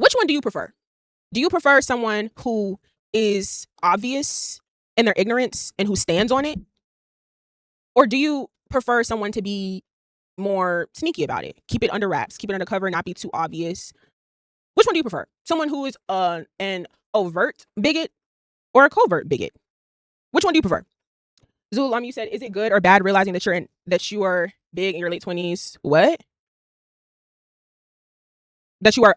Which one do you prefer? Do you prefer someone who is obvious in their ignorance and who stands on it? Or do you prefer someone to be more sneaky about it? Keep it under wraps, keep it under cover, not be too obvious. Which one do you prefer? Someone who is an overt bigot or a covert bigot? Which one do you prefer? Zulam, you said, is it good or bad realizing that you are big in your late 20s? What? That you are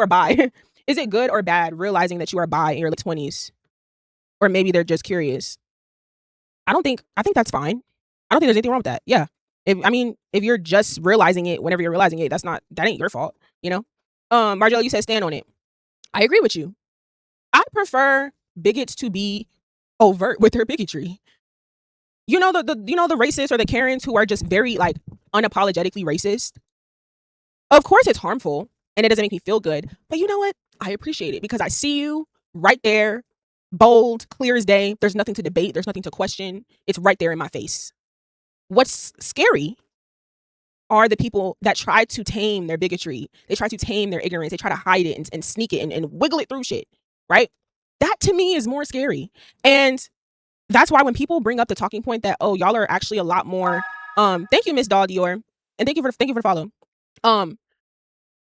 bi. Is it good or bad realizing that you are bi in your late 20s? Or maybe they're just curious. I think that's fine. I don't think there's anything wrong with that. Yeah. If you're just realizing it whenever you're realizing it, that ain't your fault, you know? Margella, you said stand on it. I agree with you. I prefer bigots to be overt with their bigotry. You know the racists or the Karens who are just very like unapologetically racist. Of course it's harmful and it doesn't make me feel good, but you know what? I appreciate it because I see you right there, bold, clear as day. There's nothing to debate, there's nothing to question. It's right there in my face. What's scary are the people that try to tame their bigotry. They try to tame their ignorance. They try to hide it and sneak it and wiggle it through shit, right? That to me is more scary. And that's why when people bring up the talking point that, oh, y'all are actually a lot more, thank you, Miss Doll Dior. And thank you for the follow.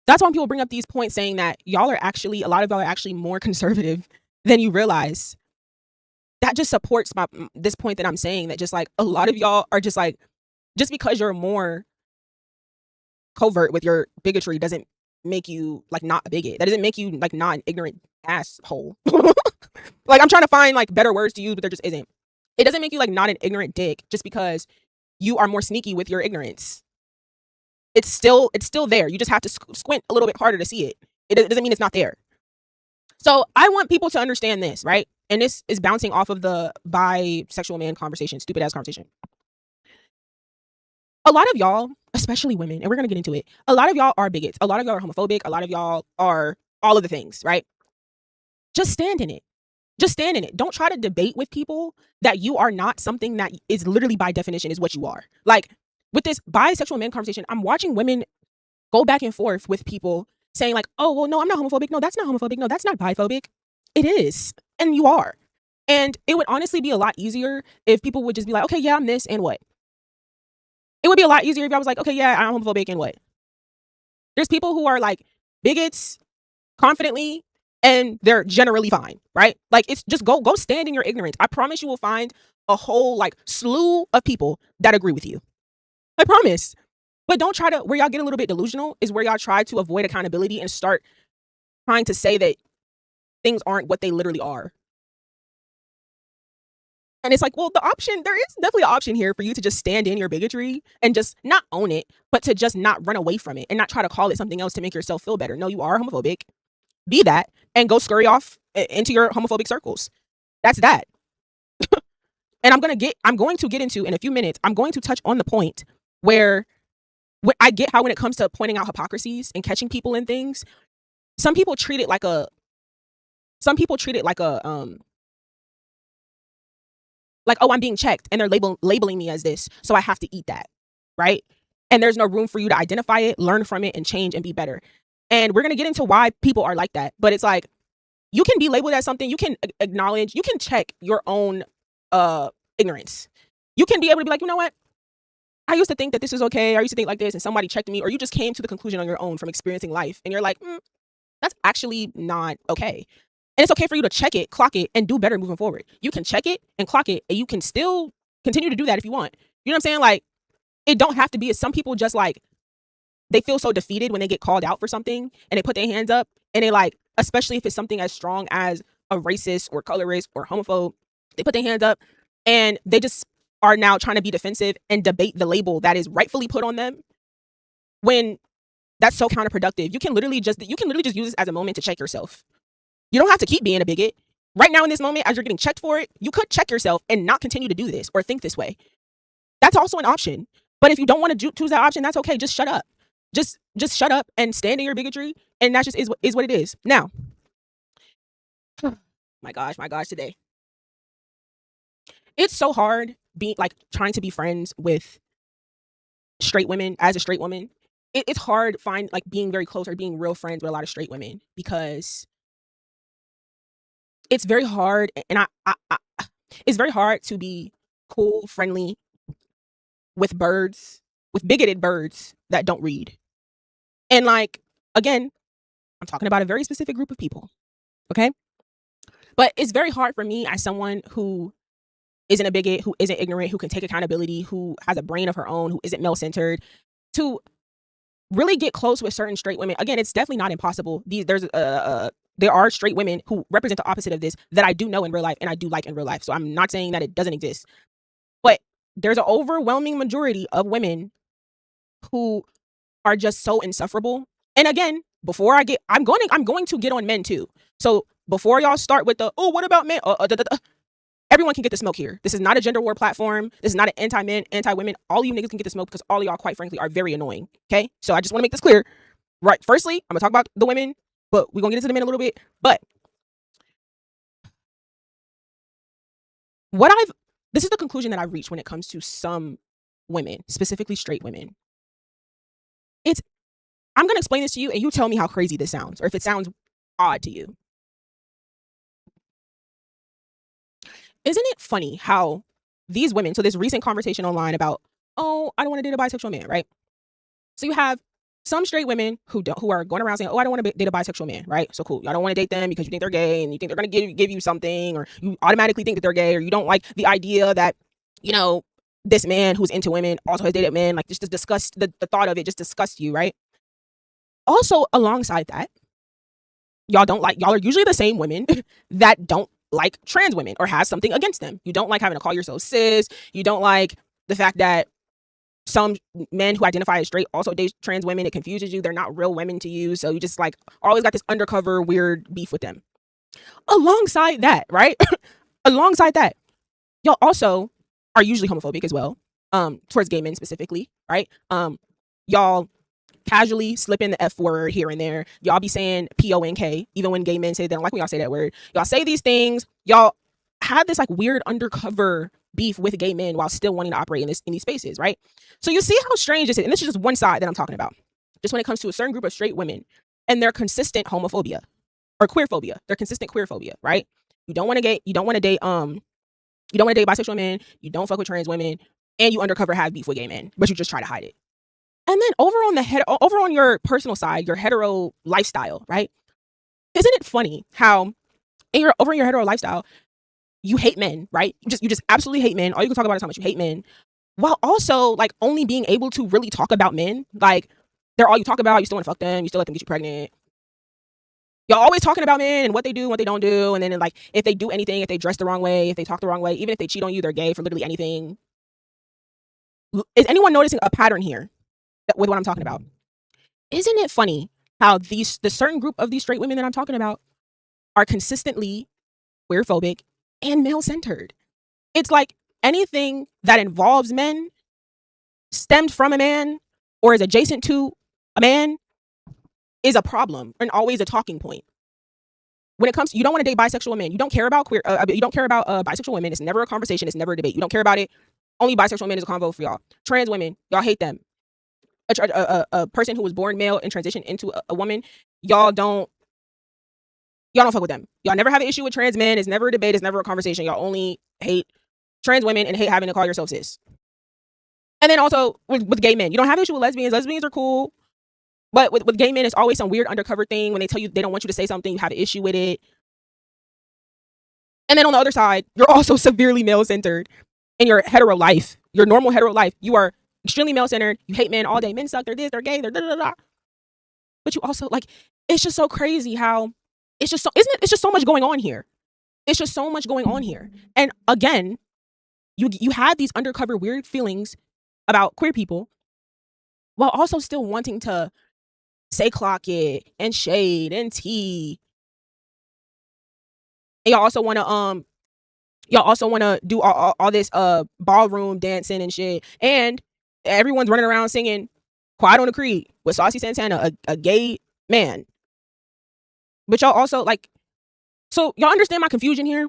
That's why when people bring up these points saying that a lot of y'all are actually more conservative than you realize. That just supports this point that I'm saying, that just like a lot of y'all are just like, just because you're more covert with your bigotry doesn't make you like not a bigot. That doesn't make you like not an ignorant asshole. Like I'm trying to find like better words to use, but there just isn't. It doesn't make you like not an ignorant dick just because you are more sneaky with your ignorance. It's still there. You just have to squint a little bit harder to see it. It doesn't mean it's not there. So I want people to understand this, right? And this is bouncing off of the bisexual man conversation, stupid ass conversation. A lot of y'all, especially women, and we're going to get into it, a lot of y'all are bigots. A lot of y'all are homophobic. A lot of y'all are all of the things, right? Just stand in it. Just stand in it. Don't try to debate with people that you are not something that is literally by definition is what you are. Like with this bisexual man conversation, I'm watching women go back and forth with people saying like, oh, well, no, I'm not homophobic. No, that's not homophobic. No, that's not biphobic. It is. And you are. And it would honestly be a lot easier if people would just be like, okay, yeah, I'm this and what? It would be a lot easier if I was like, okay, yeah, I'm homophobic and what? There's people who are like bigots confidently and they're generally fine, right? Like it's just go stand in your ignorance. I promise you will find a whole like slew of people that agree with you. I promise. But don't try to, where y'all get a little bit delusional is where y'all try to avoid accountability and start trying to say that things aren't what they literally are. And it's like, well, there is definitely an option here for you to just stand in your bigotry and just not own it, but to just not run away from it and not try to call it something else to make yourself feel better. No, you are homophobic. Be that and go scurry off into your homophobic circles. That's that. And I'm going to get into in a few minutes, I'm going to touch on the point where I get how when it comes to pointing out hypocrisies and catching people in things, some people treat it like like, oh, I'm being checked and they're labeling me as this, so I have to eat that, right? And there's no room for you to identify it, learn from it, and change and be better. And we're going to get into why people are like that. But it's like, you can be labeled as something, you can acknowledge, you can check your own ignorance. You can be able to be like, you know what? I used to think that this is okay. I used to think like this and somebody checked me, or you just came to the conclusion on your own from experiencing life. And you're like, that's actually not okay. And it's okay for you to check it, clock it, and do better moving forward. You can check it and clock it, and you can still continue to do that if you want. You know what I'm saying? Like, it don't have to be. Some people just like, they feel so defeated when they get called out for something and they put their hands up and they like, especially if it's something as strong as a racist or colorist or homophobe, they put their hands up and they just are now trying to be defensive and debate the label that is rightfully put on them, when that's so counterproductive. You can literally just use this as a moment to check yourself. You don't have to keep being a bigot. Right now in this moment, as you're getting checked for it, you could check yourself and not continue to do this or think this way. That's also an option. But if you don't want to choose that option, that's okay. Just shut up. Just shut up and stand in your bigotry. And that just is what it is. Now, my gosh, today. It's so hard being like trying to be friends with straight women as a straight woman. it's hard being very close or being real friends with a lot of straight women because it's very hard, and it's very hard to be cool, friendly with birds, with bigoted birds that don't read. And like, again, I'm talking about a very specific group of people. Okay. But it's very hard for me as someone who isn't a bigot, who isn't ignorant, who can take accountability, who has a brain of her own, who isn't male centered, to really get close with certain straight women. Again, it's definitely not impossible. There are straight women who represent the opposite of this that I do know in real life and I do like in real life. So I'm not saying that it doesn't exist. But there's an overwhelming majority of women who are just so insufferable. And again, I'm going to get on men too. So before y'all start with the, oh, what about men? Everyone can get the smoke here. This is not a gender war platform. This is not an anti-men, anti-women. All you niggas can get the smoke because all of y'all, quite frankly, are very annoying. Okay? So I just want to make this clear. Right. Firstly, I'm going to talk about the women, but we're going to get into the men a little bit. But this is the conclusion that I've reached when it comes to some women, specifically straight women. I'm going to explain this to you and you tell me how crazy this sounds or if it sounds odd to you. Isn't it funny how these women, so this recent conversation online about, oh, I don't want to date a bisexual man, right? So you have some straight women who are going around saying, oh, I don't want to date a bisexual man, right? So cool. Y'all don't want to date them because you think they're gay and you think they're going to give you something, or you automatically think that they're gay, or you don't like the idea that, this man who's into women also has dated men. Like, just disgust, the thought of it just disgusts you, right? Also, alongside that, y'all are usually the same women that don't like trans women or has something against them. You don't like having to call yourself cis. You don't like the fact that some men who identify as straight also date trans women. It confuses you. They're not real women to you. So you just like always got this undercover weird beef with them. Alongside that, right? Alongside that, y'all also are usually homophobic as well, towards gay men specifically, right? Y'all casually slip in the F word here and there. Y'all be saying PONK, even when gay men say they don't like when y'all say that word. Y'all say these things. Y'all have this like weird undercover beef with gay men while still wanting to operate in these spaces, right? So you see how strange this is. And this is just one side that I'm talking about. Just when it comes to a certain group of straight women and their consistent homophobia or queerphobia, their consistent queerphobia, right? You don't want to date bisexual men, you don't fuck with trans women, and you undercover have beef with gay men, but you just try to hide it. And then over on your personal side, your hetero lifestyle, right? Isn't it funny how in your hetero lifestyle, you hate men, right? You just absolutely hate men. All you can talk about is how much you hate men, while also like only being able to really talk about men. Like, they're all you talk about. You still want to fuck them. You still let them get you pregnant. Y'all always talking about men and what they do and what they don't do. And then like if they do anything, if they dress the wrong way, if they talk the wrong way, even if they cheat on you, they're gay for literally anything. Is anyone noticing a pattern here with what I'm talking about? Isn't it funny how the certain group of these straight women that I'm talking about are consistently queerphobic and male-centered? It's like anything that involves men, stemmed from a man, or is adjacent to a man is a problem and always a talking point. When it comes to, you don't want to date bisexual men. You don't care about bisexual women. It's never a conversation. It's never a debate. You don't care about it. Only bisexual men is a convo for y'all. Trans women, y'all hate them. A person who was born male and transitioned into a woman, y'all don't fuck with them. Y'all never have an issue with trans men. It's never a debate. It's never a conversation. Y'all only hate trans women and hate having to call yourself cis. And then also with gay men, you don't have an issue with lesbians. Lesbians are cool. But with gay men, it's always some weird undercover thing. When they tell you they don't want you to say something, you have an issue with it. And then on the other side, you're also severely male-centered in your hetero life. Your normal hetero life, you are extremely male-centered. You hate men all day. Men suck. They're this. They're gay. They're da da da. But you also like. It's just so crazy how it's just so. Isn't it? It's just so much going on here. It's just so much going on here. And again, you have these undercover weird feelings about queer people, while also still wanting to say clock it and shade and tea. And y'all also want to do all this ballroom dancing and shit. And everyone's running around singing Quiet on the Creek with Saucy Santana, a gay man. But y'all also like, so y'all understand my confusion here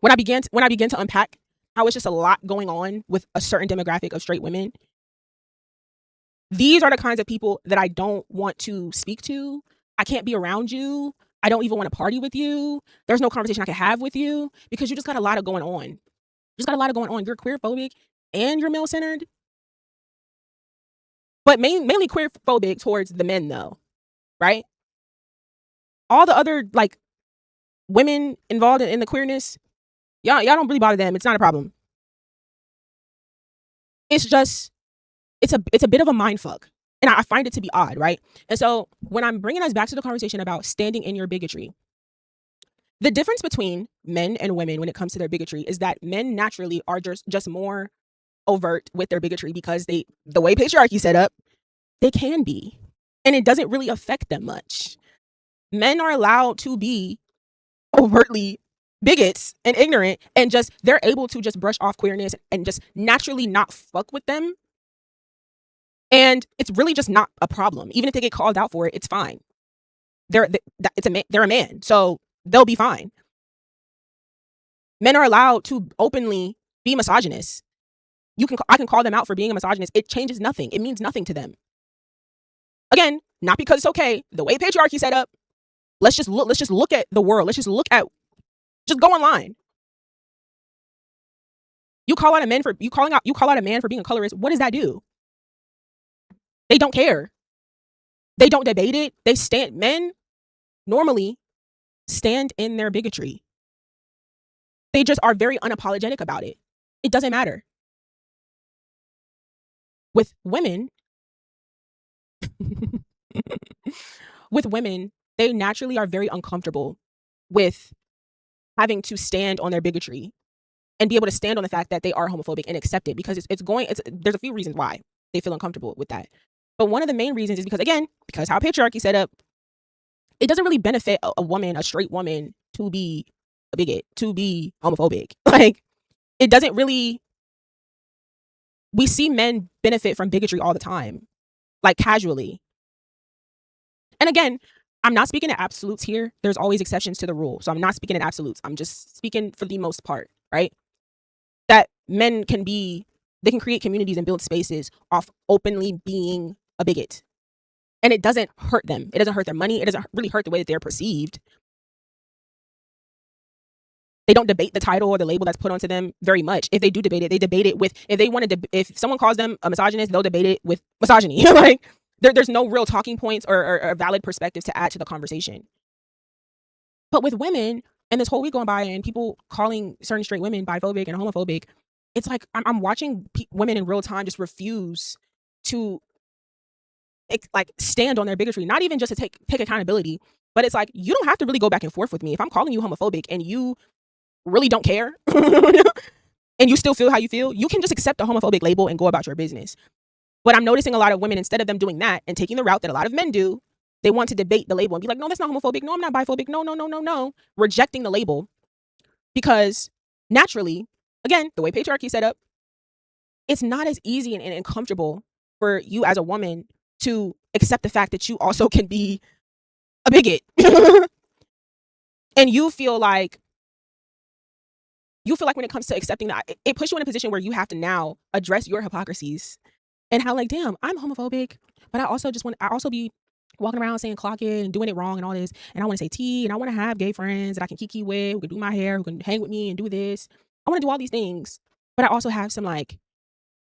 when I begin to unpack how it's just a lot going on with a certain demographic of straight women. These are the kinds of people that I don't want to speak to. I can't be around you. I don't even want to party with you. There's no conversation I can have with you because you just got a lot of going on. You just got a lot of going on. You're queer phobic and you're male centered, but mainly queer phobic towards the men though, right? All the other like women involved in the queerness, y'all don't really bother them. It's not a problem. It's just it's a bit of a mind fuck. And I find it to be odd, right? And so when I'm bringing us back to the conversation about standing in your bigotry, the difference between men and women when it comes to their bigotry is that men naturally are just more overt with their bigotry because the way patriarchy set up, they can be. And it doesn't really affect them much. Men are allowed to be overtly bigots and ignorant and just they're able to just brush off queerness and just naturally not fuck with them. And it's really just not a problem. Even if they get called out for it, it's fine. They're a man, so they'll be fine. Men are allowed to openly be misogynists. I can call them out for being a misogynist. It changes nothing. It means nothing to them. Again, not because it's okay. The way patriarchy set up, let's just look at the world. Just go online. You call out a man for being a colorist. What does that do? They don't care. They don't debate it. Men normally stand in their bigotry. They just are very unapologetic about it. It doesn't matter. With women, they naturally are very uncomfortable with having to stand on their bigotry and be able to stand on the fact that they are homophobic and accept it because there's a few reasons why they feel uncomfortable with that. But one of the main reasons is because how patriarchy set up, it doesn't really benefit a straight woman to be a bigot, to be homophobic. Like, it doesn't really, we see men benefit from bigotry all the time, like casually. And again, I'm not speaking in absolutes here. There's always exceptions to the rule. So I'm not speaking in absolutes. I'm just speaking for the most part, right? That men can create communities and build spaces off openly being a bigot. And it doesn't hurt them. It doesn't hurt their money. It doesn't really hurt the way that they're perceived. They don't debate the title or the label that's put onto them very much. If they do debate it, they debate it with, if someone calls them a misogynist, they'll debate it with misogyny. Like, there's no real talking points or valid perspectives to add to the conversation. But with women, and this whole week going by and people calling certain straight women biphobic and homophobic, it's like I'm watching women in real time just refuse to stand on their bigotry, not even just to take accountability, but it's like, you don't have to really go back and forth with me. If I'm calling you homophobic and you really don't care and you still feel how you feel, you can just accept the homophobic label and go about your business. But I'm noticing a lot of women, instead of them doing that and taking the route that a lot of men do, they want to debate the label and be like, no, that's not homophobic. No, I'm not biphobic. No. Rejecting the label because naturally, again, the way patriarchy set up, it's not as easy and comfortable for you as a woman to accept the fact that you also can be a bigot. And you feel like when it comes to accepting that, it puts you in a position where you have to now address your hypocrisies and how, like, damn, I'm homophobic, but I also be walking around saying clock it and doing it wrong and all this. And I want to say tea and I want to have gay friends that I can kiki with, who can do my hair, who can hang with me and do this. I want to do all these things, but I also have some like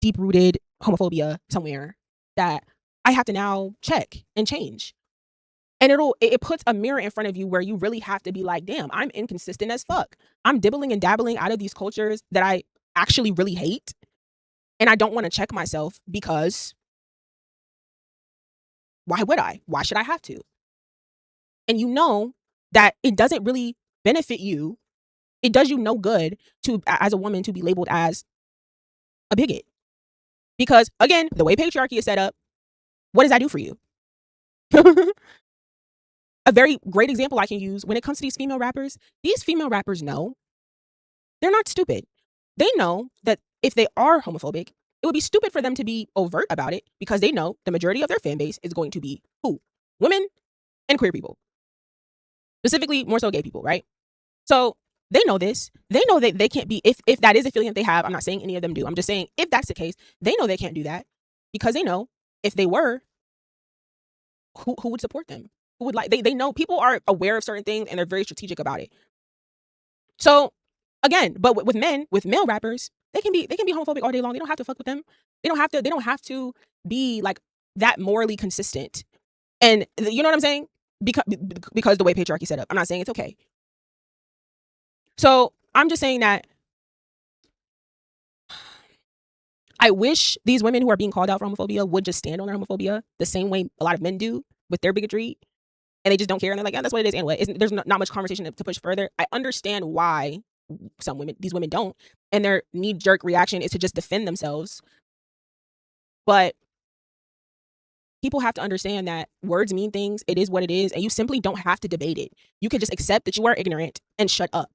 deep rooted homophobia somewhere that I have to now check and change. And it puts a mirror in front of you where you really have to be like, damn, I'm inconsistent as fuck. I'm dibbling and dabbling out of these cultures that I actually really hate. And I don't want to check myself because why would I? Why should I have to? And you know that it doesn't really benefit you. It does you no good as a woman to be labeled as a bigot. Because again, the way patriarchy is set up, what does that do for you? A very great example I can use when it comes to these female rappers know they're not stupid. They know that if they are homophobic, it would be stupid for them to be overt about it because they know the majority of their fan base is going to be who? Women and queer people. Specifically, more so gay people, right? So they know this. They know that they can't be, if that is a feeling that they have, I'm not saying any of them do. I'm just saying if that's the case, they know they can't do that because they know if they were, who would support them? Who would like they know people are aware of certain things and they're very strategic about it. So again, but with men, with male rappers, they can be homophobic all day long. They don't have to fuck with them. They don't have to be like that morally consistent. And you know what I'm saying? Because the way patriarchy set up. I'm not saying it's okay. So I'm just saying that I wish these women who are being called out for homophobia would just stand on their homophobia the same way a lot of men do with their bigotry. And they just don't care. And they're like, yeah, that's what it is anyway. There's not much conversation to push further. I understand why these women don't. And their knee-jerk reaction is to just defend themselves. But people have to understand that words mean things. It is what it is. And you simply don't have to debate it. You can just accept that you are ignorant and shut up.